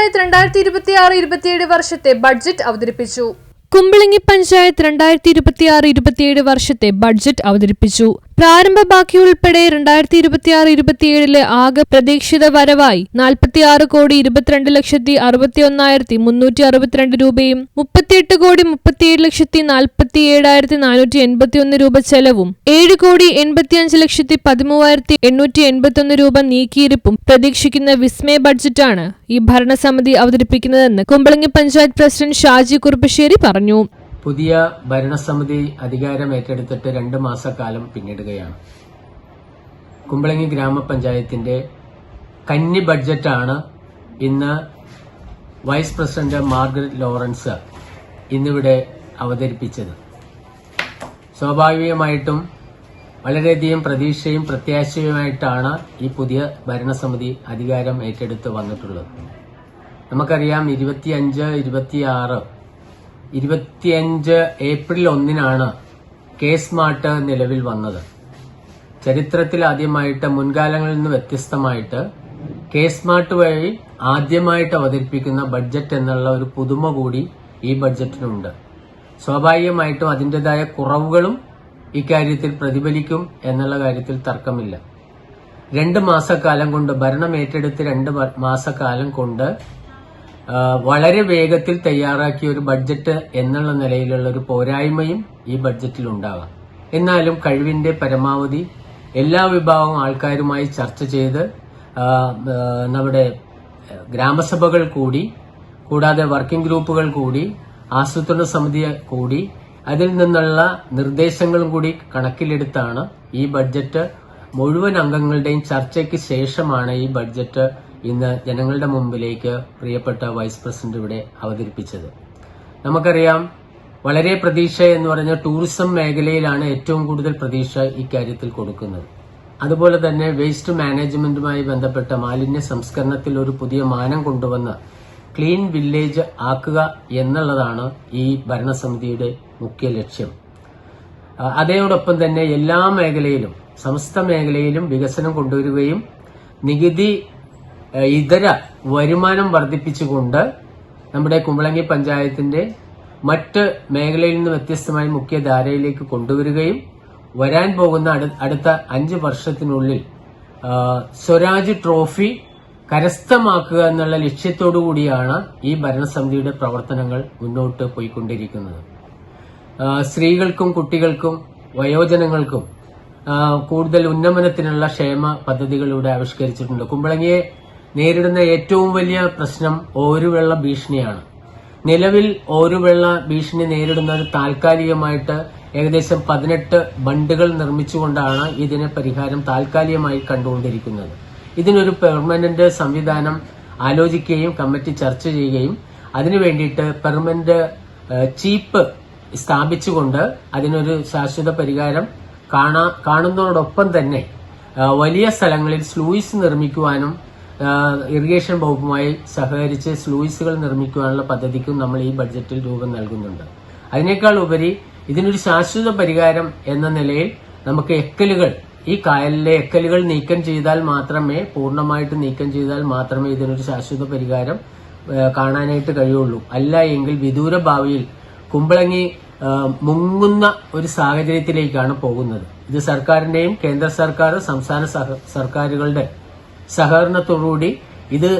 പഞ്ചായത്ത് 2026-27 വർഷത്തെ ബഡ്ജറ്റ് അവതരിപ്പിച്ചു. കുമ്പളങ്ങി പഞ്ചായത്ത് 2026-27 വർഷത്തെ ബഡ്ജറ്റ് അവതരിപ്പിച്ചു. പ്രാരംഭ ബാക്കി ഉൾപ്പെടെ 2026-27 ആകെ പ്രതീക്ഷിത വരവായി 46,22,61,362 രൂപയും 38,37,47,481 രൂപ ചെലവും 7,85,13,881 രൂപ നീക്കിയിരിപ്പും പ്രതീക്ഷിക്കുന്ന വിസ്മയ ബഡ്ജറ്റാണ് ഈ ഭരണസമിതി അവതരിപ്പിക്കുന്നതെന്ന് കുമ്പളങ്ങി പഞ്ചായത്ത് പ്രസിഡന്റ് ഷാജി കുറുപ്പശ്ശേരി പറഞ്ഞു. പുതിയ ഭരണസമിതി അധികാരം ഏറ്റെടുത്തിട്ട് 2 മാസക്കാലം പിന്നിടുകയാണ്. കുമ്പളങ്ങി ഗ്രാമപഞ്ചായത്തിന്റെ കന്നി ബഡ്ജറ്റാണ് ഇന്ന് വൈസ് പ്രസിഡന്റ് മാർഗരറ്റ് ലോറൻസ് ഇന്നിവിടെ അവതരിപ്പിച്ചത്. സ്വാഭാവികമായിട്ടും വളരെയധികം പ്രതീക്ഷയും പ്രത്യാശയുമായിട്ടാണ് ഈ പുതിയ ഭരണസമിതി അധികാരം ഏറ്റെടുത്ത് വന്നിട്ടുള്ളത്. നമുക്കറിയാം 25 ഏപ്രിൽ 1 കെ സ്മാർട്ട് നിലവിൽ വന്നത്. ചരിത്രത്തിൽ ആദ്യമായിട്ട് മുൻകാലങ്ങളിൽ നിന്ന് വ്യത്യസ്തമായിട്ട് കെ സ്മാർട്ട് വഴി ആദ്യമായിട്ട് അവതരിപ്പിക്കുന്ന ബഡ്ജറ്റ് എന്നുള്ള ഒരു പുതുമ കൂടി ഈ ബഡ്ജറ്റിനുണ്ട്. സ്വാഭാവികമായിട്ടും അതിൻ്റെതായ കുറവുകളും ഇക്കാര്യത്തിൽ പ്രതിഫലിക്കും എന്നുള്ള കാര്യത്തിൽ തർക്കമില്ല. 2 മാസക്കാലം കൊണ്ട് ഭരണം ഏറ്റെടുത്ത് 2 മാസക്കാലം കൊണ്ട് വളരെ വേഗത്തിൽ തയ്യാറാക്കിയ ഒരു ബഡ്ജറ്റ് എന്നുള്ള നിലയിലുള്ള ഒരു പോരായ്മയും ഈ ബഡ്ജറ്റിൽ ഉണ്ടാകാം. എന്നാലും കഴിവിന്റെ പരമാവധി എല്ലാ വിഭാഗം ആൾക്കാരുമായി ചർച്ച ചെയ്ത് നമ്മുടെ ഗ്രാമസഭകൾ കൂടി, കൂടാതെ വർക്കിംഗ് ഗ്രൂപ്പുകൾ കൂടി, ആസൂത്രണ സമിതി കൂടി, അതിൽ നിന്നുള്ള നിർദ്ദേശങ്ങളും കൂടി കണക്കിലെടുത്താണ് ഈ ബഡ്ജറ്റ് മുഴുവൻ അംഗങ്ങളുടെയും ചർച്ചയ്ക്ക് ശേഷമാണ് ഈ ബഡ്ജറ്റ് ഇന്ന് ജനങ്ങളുടെ മുമ്പിലേക്ക് പ്രിയപ്പെട്ട വൈസ് പ്രസിഡന്റ് ഇവിടെ അവതരിപ്പിച്ചത്. നമുക്കറിയാം, വളരെ പ്രതീക്ഷ എന്ന് പറഞ്ഞ ടൂറിസം മേഖലയിലാണ് ഏറ്റവും കൂടുതൽ പ്രതീക്ഷ ഇക്കാര്യത്തിൽ കൊടുക്കുന്നത്. അതുപോലെ തന്നെ വേസ്റ്റ് മാനേജ്മെന്റുമായി ബന്ധപ്പെട്ട മാലിന്യ സംസ്കരണത്തിൽ ഒരു പുതിയ മാനം കൊണ്ടുവന്ന് ക്ലീൻ വില്ലേജ് ആക്കുക എന്നുള്ളതാണ് ഈ ഭരണസമിതിയുടെ മുഖ്യ ലക്ഷ്യം. അതോടൊപ്പം തന്നെ എല്ലാ മേഖലയിലും, സമസ്ത മേഖലയിലും വികസനം കൊണ്ടുവരികയും നികുതി ഇതര വരുമാനം വർദ്ധിപ്പിച്ചുകൊണ്ട് നമ്മുടെ കുമ്പളങ്ങി പഞ്ചായത്തിന്റെ മറ്റ് മേഖലയിൽ നിന്ന് വ്യത്യസ്തമായി മുഖ്യധാരയിലേക്ക് കൊണ്ടുവരികയും വരാൻ പോകുന്ന അടുത്ത 5 വർഷത്തിനുള്ളിൽ സ്വരാജ് ട്രോഫി കരസ്ഥമാക്കുക എന്നുള്ള ലക്ഷ്യത്തോടു കൂടിയാണ് ഈ ഭരണസമിതിയുടെ പ്രവർത്തനങ്ങൾ മുന്നോട്ട് പോയിക്കൊണ്ടിരിക്കുന്നത്. സ്ത്രീകൾക്കും കുട്ടികൾക്കും വയോജനങ്ങൾക്കും കൂടുതൽ ഉന്നമനത്തിനുള്ള ക്ഷേമ പദ്ധതികളിലൂടെ ആവിഷ്കരിച്ചിട്ടുണ്ട്. കുമ്പളങ്ങിയെ നേരിടുന്ന ഏറ്റവും വലിയ പ്രശ്നം ഓരുവെള്ള ഭീഷണിയാണ്. നിലവിൽ ഓരുവെള്ള ഭീഷണി നേരിടുന്നത് താൽക്കാലികമായിട്ട് ഏകദേശം 18 ബണ്ടുകൾ നിർമ്മിച്ചുകൊണ്ടാണ് ഇതിന് പരിഹാരം താൽക്കാലികമായി കണ്ടുകൊണ്ടിരിക്കുന്നത്. ഇതിനൊരു പെർമനന്റ് സംവിധാനം ആലോചിക്കുകയും കമ്മിറ്റി ചർച്ച ചെയ്യുകയും അതിനു വേണ്ടിയിട്ട് പെർമനന്റ് ചീപ്പ് സ്ഥാപിച്ചുകൊണ്ട് അതിനൊരു ശാശ്വത പരിഹാരം കാണുന്നതോടൊപ്പം തന്നെ വലിയ സ്ഥലങ്ങളിൽ സ്ലൂയിസ് നിർമ്മിക്കുവാനും ഇറിഗേഷൻ വകുപ്പുമായി സഹകരിച്ച് സ്ലൂയിസുകൾ നിർമ്മിക്കുവാനുള്ള പദ്ധതിക്കും നമ്മൾ ഈ ബഡ്ജറ്റിൽ രൂപം നൽകുന്നുണ്ട്. അതിനേക്കാൾ ഉപരി ഇതിനൊരു ശാശ്വത പരിഹാരം എന്ന നിലയിൽ നമുക്ക് എക്കലുകൾ, ഈ കായലിലെ എക്കലുകൾ പൂർണ്ണമായിട്ട് നീക്കം ചെയ്താൽ മാത്രമേ ഇതിനൊരു ശാശ്വത പരിഹാരം കാണാനായിട്ട് കഴിയുള്ളൂ. അല്ല എങ്കിൽ വിദൂര ഭാവിയിൽ കുമ്പളങ്ങി മുങ്ങുന്ന ഒരു സാഹചര്യത്തിലേക്കാണ് പോകുന്നത്. ഇത് സർക്കാരിന്റെയും കേന്ദ്ര സർക്കാർ, സംസ്ഥാന സർക്കാരുകളുടെ സഹകരണത്തോടുകൂടി ഇത്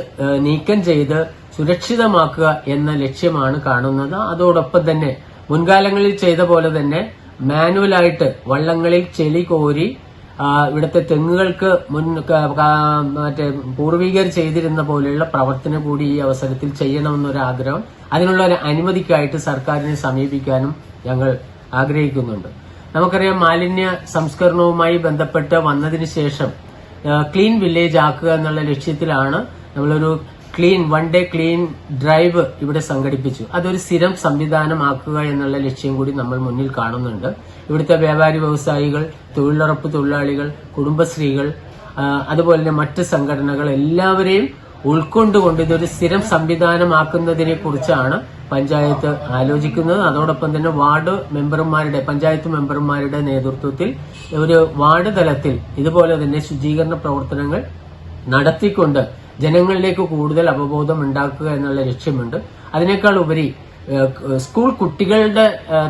നീക്കം ചെയ്ത് സുരക്ഷിതമാക്കുക എന്ന ലക്ഷ്യമാണ് കാണുന്നത്. അതോടൊപ്പം തന്നെ മുൻകാലങ്ങളിൽ ചെയ്ത പോലെ തന്നെ മാനുവലായിട്ട് വള്ളങ്ങളിൽ ചെളി കോരി ഇവിടുത്തെ തെങ്ങുകൾക്ക് പൂർവികർ ചെയ്തിരുന്ന പോലെയുള്ള പ്രവർത്തനം കൂടി ഈ അവസരത്തിൽ ചെയ്യണമെന്നൊരാഗ്രഹം, അതിനുള്ള ഒരു അനുമതിക്കായിട്ട് സർക്കാരിനെ സമീപിക്കാനും ഞങ്ങൾ ആഗ്രഹിക്കുന്നുണ്ട്. നമുക്കറിയാം, മാലിന്യ സംസ്കരണവുമായി ബന്ധപ്പെട്ട് വന്നതിന് ശേഷം ക്ലീൻ വില്ലേജ് ആക്കുക എന്നുള്ള ലക്ഷ്യത്തിലാണ് നമ്മളൊരു വൺ ഡേ ക്ലീൻ ഡ്രൈവ് ഇവിടെ സംഘടിപ്പിച്ചു. അതൊരു സ്ഥിരം സംവിധാനമാക്കുക എന്നുള്ള ലക്ഷ്യം കൂടി നമ്മൾ മുന്നിൽ കാണുന്നുണ്ട്. ഇവിടുത്തെ വ്യാപാരി വ്യവസായികൾ, തൊഴിലുറപ്പ് തൊഴിലാളികൾ, കുടുംബശ്രീകൾ, അതുപോലെ തന്നെ മറ്റ് സംഘടനകൾ എല്ലാവരെയും ഉൾക്കൊണ്ടുകൊണ്ട് ഇതൊരു സ്ഥിരം സംവിധാനമാക്കുന്നതിനെ കുറിച്ചാണ് പഞ്ചായത്ത് ആലോചിക്കുന്നത്. അതോടൊപ്പം തന്നെ പഞ്ചായത്ത് മെമ്പർമാരുടെ നേതൃത്വത്തിൽ ഒരു വാർഡ് തലത്തിൽ ഇതുപോലെ തന്നെ ശുചീകരണ പ്രവർത്തനങ്ങൾ നടത്തിക്കൊണ്ട് ജനങ്ങളിലേക്ക് കൂടുതൽ അവബോധം ഉണ്ടാക്കുക എന്നുള്ള ലക്ഷ്യമുണ്ട്. അതിനേക്കാൾ ഉപരി സ്കൂൾ കുട്ടികളുടെ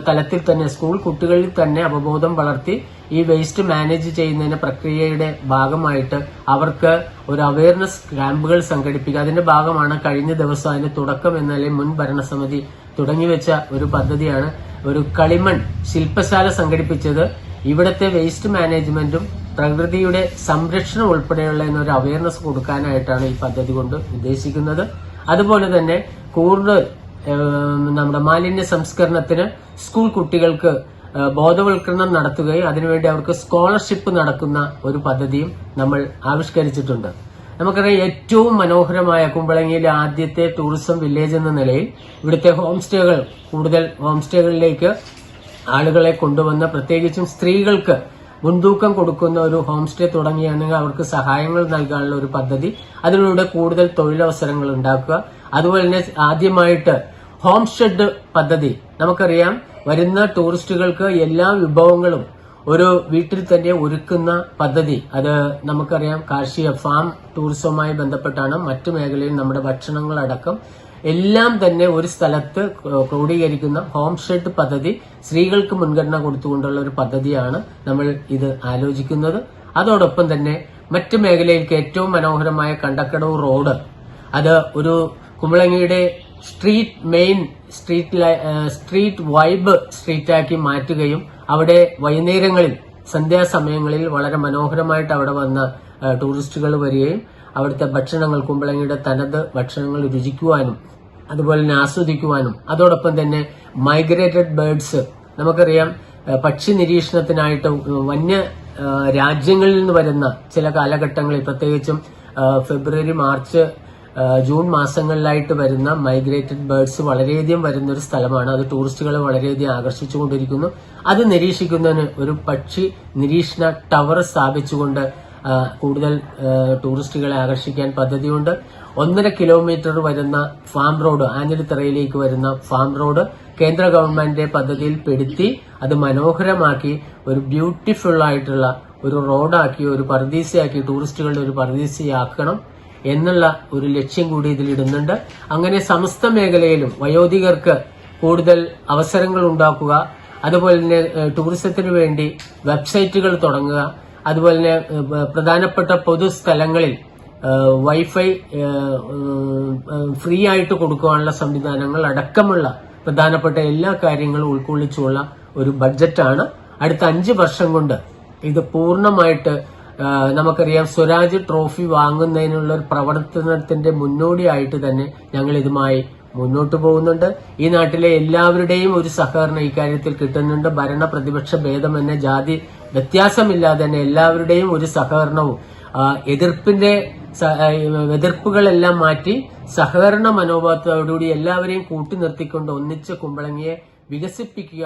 തലത്തിൽ തന്നെ സ്കൂൾ കുട്ടികളിൽ തന്നെ അവബോധം വളർത്തി ഈ വേസ്റ്റ് മാനേജ് ചെയ്യുന്നതിന്റെ പ്രക്രിയയുടെ ഭാഗമായിട്ട് അവർക്ക് ഒരു അവയർനെസ് ക്യാമ്പുകൾ സംഘടിപ്പിക്കുക. അതിന്റെ ഭാഗമാണ് കഴിഞ്ഞ ദിവസം അതിന്റെ തുടക്കം എന്ന നിലയിൽ മുൻ ഭരണസമിതി തുടങ്ങിവെച്ച ഒരു പദ്ധതിയാണ് ഒരു കളിമൺ ശില്പശാല സംഘടിപ്പിച്ചത്. ഇവിടുത്തെ വേസ്റ്റ് മാനേജ്മെന്റും പ്രകൃതിയുടെ സംരക്ഷണം ഉൾപ്പെടെയുള്ള ഒരു അവയർനെസ് കൊടുക്കാനായിട്ടാണ് ഈ പദ്ധതി കൊണ്ട് ഉദ്ദേശിക്കുന്നത്. അതുപോലെ തന്നെ കൂടുതൽ നമ്മുടെ മാലിന്യ സംസ്കരണത്തിന് സ്കൂൾ കുട്ടികൾക്ക് ബോധവൽക്കരണം നടത്തുകയും അതിനുവേണ്ടി അവർക്ക് സ്കോളർഷിപ്പ് നടക്കുന്ന ഒരു പദ്ധതിയും നമ്മൾ ആവിഷ്കരിച്ചിട്ടുണ്ട്. നമുക്കറിയാം, ഏറ്റവും മനോഹരമായ കുമ്പളങ്ങിയിലെ ആദ്യത്തെ ടൂറിസം വില്ലേജ് എന്ന നിലയിൽ ഇവിടുത്തെ ഹോം സ്റ്റേകൾ, കൂടുതൽ ഹോം സ്റ്റേകളിലേക്ക് ആളുകളെ കൊണ്ടുവന്ന് പ്രത്യേകിച്ചും സ്ത്രീകൾക്ക് മുൻതൂക്കം കൊടുക്കുന്ന ഒരു ഹോം സ്റ്റേ തുടങ്ങിയാണെങ്കിൽ അവർക്ക് സഹായങ്ങൾ നൽകാനുള്ള ഒരു പദ്ധതി, അതിലൂടെ കൂടുതൽ തൊഴിലവസരങ്ങൾ ഉണ്ടാക്കുക. അതുപോലെ തന്നെ ആദ്യമായിട്ട് ഹോം ഷെഡ് പദ്ധതി. നമുക്കറിയാം, വരുന്ന ടൂറിസ്റ്റുകൾക്ക് എല്ലാ വിഭവങ്ങളും ഒരു വീട്ടിൽ തന്നെ ഒരുക്കുന്ന പദ്ധതി. അത് നമുക്കറിയാം, കാർഷിക ഫാം ടൂറിസവുമായി ബന്ധപ്പെട്ടാണ്. മറ്റു മേഖലയിൽ നമ്മുടെ ഭക്ഷണങ്ങളടക്കം എല്ലാം തന്നെ ഒരു സ്ഥലത്ത് ക്രോഡീകരിക്കുന്ന ഹോം ഷെഡ് പദ്ധതി സ്ത്രീകൾക്ക് മുൻഗണന കൊടുത്തുകൊണ്ടുള്ള ഒരു പദ്ധതിയാണ് നമ്മൾ ഇത് ആലോചിക്കുന്നത്. അതോടൊപ്പം തന്നെ മറ്റു മേഖലയിലേക്ക് ഏറ്റവും മനോഹരമായ കണ്ടക്കടവ് റോഡ്, അത് ഒരു കുമ്പളങ്ങിയുടെ മെയിൻ സ്ട്രീറ്റ് വൈബ് സ്ട്രീറ്റാക്കി മാറ്റുകയും അവിടെ വൈകുന്നേരങ്ങളിൽ സന്ധ്യാസമയങ്ങളിൽ വളരെ മനോഹരമായിട്ട് അവിടെ വന്ന ടൂറിസ്റ്റുകൾ വരികയും അവിടുത്തെ ഭക്ഷണങ്ങൾ, കുമ്പളങ്ങിയുടെ തനത് ഭക്ഷണങ്ങൾ രുചിക്കുവാനും അതുപോലെ തന്നെ ആസ്വദിക്കുവാനും, അതോടൊപ്പം തന്നെ മൈഗ്രേറ്റഡ് ബേർഡ്സ്, നമുക്കറിയാം പക്ഷി നിരീക്ഷണത്തിനായിട്ട് വന്യ രാജ്യങ്ങളിൽ നിന്ന് വരുന്ന ചില കാലഘട്ടങ്ങളിൽ, പ്രത്യേകിച്ചും ഫെബ്രുവരി, മാർച്ച്, ജൂൺ മാസങ്ങളിലായിട്ട് വരുന്ന മൈഗ്രേറ്റഡ് ബേർഡ്സ് വളരെയധികം വരുന്ന ഒരു സ്ഥലമാണ്. അത് ടൂറിസ്റ്റുകളെ വളരെയധികം ആകർഷിച്ചുകൊണ്ടിരിക്കുന്നു. അത് നിരീക്ഷിക്കുന്നതിന് ഒരു പക്ഷി നിരീക്ഷണ ടവർ സ്ഥാപിച്ചുകൊണ്ട് കൂടുതൽ ടൂറിസ്റ്റുകളെ ആകർഷിക്കാൻ പദ്ധതിയുണ്ട്. 1.5 കിലോമീറ്റർ വരുന്ന ഫാം റോഡ്, ആഞ്ഞിലിത്തറയിലേക്ക് വരുന്ന ഫാം റോഡ് കേന്ദ്ര ഗവൺമെന്റിന്റെ പദ്ധതിയിൽ പെടുത്തി അത് മനോഹരമാക്കി ഒരു ബ്യൂട്ടിഫുൾ ആയിട്ടുള്ള ഒരു റോഡാക്കി, ഒരു പർദീസയാക്കി, ടൂറിസ്റ്റുകളുടെ ഒരു പർദീസയാക്കണം എന്നുള്ള ഒരു ലക്ഷ്യം കൂടി ഇതിലിടുന്നുണ്ട്. അങ്ങനെ സമസ്ത മേഖലയിലും വയോധികർക്ക് കൂടുതൽ അവസരങ്ങൾ ഉണ്ടാക്കുക, അതുപോലെ തന്നെ ടൂറിസത്തിന് വേണ്ടി വെബ്സൈറ്റുകൾ തുടങ്ങുക, അതുപോലെ തന്നെ പ്രധാനപ്പെട്ട പൊതുസ്ഥലങ്ങളിൽ വൈഫൈ ഫ്രീ ആയിട്ട് കൊടുക്കുവാനുള്ള സംവിധാനങ്ങൾ അടക്കമുള്ള പ്രധാനപ്പെട്ട എല്ലാ കാര്യങ്ങളും ഉൾക്കൊള്ളിച്ചുള്ള ഒരു ബഡ്ജറ്റാണ്. അടുത്ത 5 വർഷം കൊണ്ട് ഇത് പൂർണ്ണമായിട്ട്, നമുക്കറിയാം, സ്വരാജ് ട്രോഫി വാങ്ങുന്നതിനുള്ള ഒരു പ്രവർത്തനത്തിന്റെ മുന്നോടിയായിട്ട് തന്നെ ഞങ്ങൾ ഇതുമായി മുന്നോട്ട് പോകുന്നുണ്ട്. ഈ നാട്ടിലെ എല്ലാവരുടെയും ഒരു സഹകരണം ഇക്കാര്യത്തിൽ കിട്ടുന്നുണ്ട്. ഭരണ പ്രതിപക്ഷ ഭേദമെന്ന ജാതി വ്യത്യാസമില്ലാതെ തന്നെ എല്ലാവരുടെയും ഒരു സഹകരണവും, എതിർപ്പുകളെല്ലാം മാറ്റി സഹകരണ മനോഭാവത്തോടുകൂടി എല്ലാവരെയും കൂട്ടി ഒന്നിച്ച് കുമ്പളങ്ങിയെ വികസിപ്പിക്കുക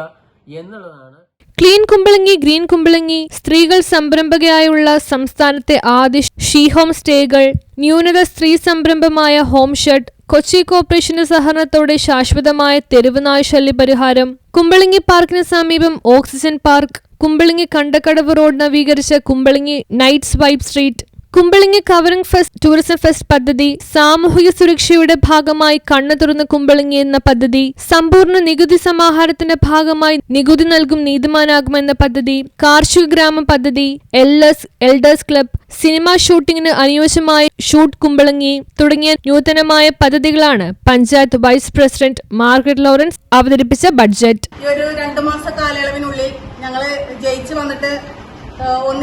എന്നുള്ളതാണ്. ക്ലീൻ കുമ്പളങ്ങി, ഗ്രീൻ കുമ്പളങ്ങി, സ്ത്രീകൾ സംരംഭകയായുള്ള സംസ്ഥാനത്തെ ആദ്യ ഷീ ഹോം സ്റ്റേകൾ, ന്യൂനത സ്ത്രീ സംരംഭമായ ഹോം ഷെഡ്, കൊച്ചി കോർപ്പറേഷന്റെ സഹകരണത്തോടെ ശാശ്വതമായ തെരുവ് നായശല്യ പരിഹാരം, കുമ്പളങ്ങി പാർക്കിന് സമീപം oxygen park, Kumbalangi Kandakkadavu road നവീകരിച്ച Kumbalangi nights vibe street, Kumbalangi covering fest tourism fest പദ്ധതി, സാമൂഹിക സുരക്ഷയുടെ ഭാഗമായി കണ്ണു തുറന്ന കുമ്പളങ്ങി എന്ന പദ്ധതി, സമ്പൂർണ്ണ നികുതി സമാഹാരത്തിന്റെ ഭാഗമായി നികുതി നൽകും നീതിമാനാകുമെന്ന പദ്ധതി, കാർഷിക ഗ്രാമം പദ്ധതി, എൽഡേഴ്സ് ക്ലബ്, സിനിമാ ഷൂട്ടിംഗിന് അനുയോജ്യമായ ഷൂട്ട് കുമ്പളങ്ങി തുടങ്ങിയ നൂതനമായ പദ്ധതികളാണ് panchayat vice president Margaret Lawrence അവതരിപ്പിച്ച ബഡ്ജറ്റ്. ഈ ഒരു 2 മാസ കാലയളവിനുള്ളിൽ ഞങ്ങൾ ജയിച്ചു വന്നിട്ട്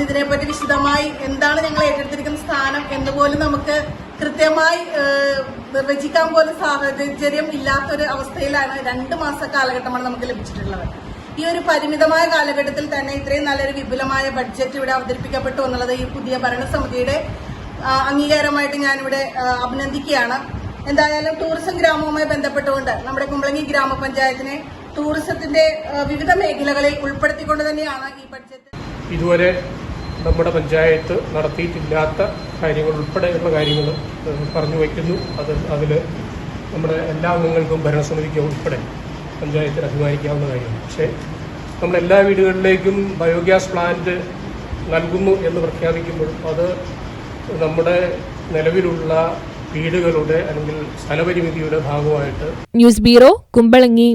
ഇതിനെപ്പറ്റി വിശദമായി എന്താണ് ഞങ്ങൾ ഏറ്റെടുത്തിരിക്കുന്ന സ്ഥാനം എന്നുപോലും നമുക്ക് കൃത്യമായി നിർവചിക്കാൻ പോലും സാഹചര്യം ഇല്ലാത്തൊരു അവസ്ഥയിലാണ് 2 മാസ കാലഘട്ടമാണ് നമുക്ക് ലഭിച്ചിട്ടുള്ളത്. ഈ ഒരു പരിമിതമായ കാലഘട്ടത്തിൽ തന്നെ ഇത്രയും നല്ലൊരു വിപുലമായ ബഡ്ജറ്റ് ഇവിടെ അവതരിപ്പിക്കപ്പെട്ടു എന്നുള്ളത് ഈ പുതിയ ഭരണസമിതിയുടെ അംഗീകാരമായിട്ട് ഞാനിവിടെ അഭിനന്ദിക്കുകയാണ്. എന്തായാലും ടൂറിസം ഗ്രാമവുമായി ബന്ധപ്പെട്ടുകൊണ്ട് നമ്മുടെ കുമ്പളങ്ങി ഗ്രാമപഞ്ചായത്തിനെ ടൂറിസത്തിന്റെ വിവിധ മേഖലകളിൽ ഉൾപ്പെടുത്തിക്കൊണ്ട് തന്നെയാണ് ഈ ബഡ്ജറ്റ്. ഇതുവരെ നമ്മുടെ പഞ്ചായത്ത് നടത്തിയിട്ടില്ലാത്ത കാര്യങ്ങൾ ഉൾപ്പെടെയുള്ള കാര്യങ്ങൾ പറഞ്ഞു വയ്ക്കുന്നു. അതിൽ നമ്മുടെ എല്ലാ അംഗങ്ങൾക്കും ഭരണസമിതിക്ക് ഉൾപ്പെടെ പഞ്ചായത്തിന് അഭിമാനിക്കാവുന്ന കാര്യമാണ്. പക്ഷേ നമ്മളെല്ലാ വീടുകളിലേക്കും ബയോഗ്യാസ് പ്ലാന്റ് നൽകുന്നു എന്ന് പ്രഖ്യാപിക്കുമ്പോൾ അത് നമ്മുടെ നിലവിലുള്ള വീടുകളുടെ അല്ലെങ്കിൽ സ്ഥലപരിമിതിയുടെ ഭാഗമായിട്ട് ന്യൂസ് ബ്യൂറോ കുമ്പളങ്ങി.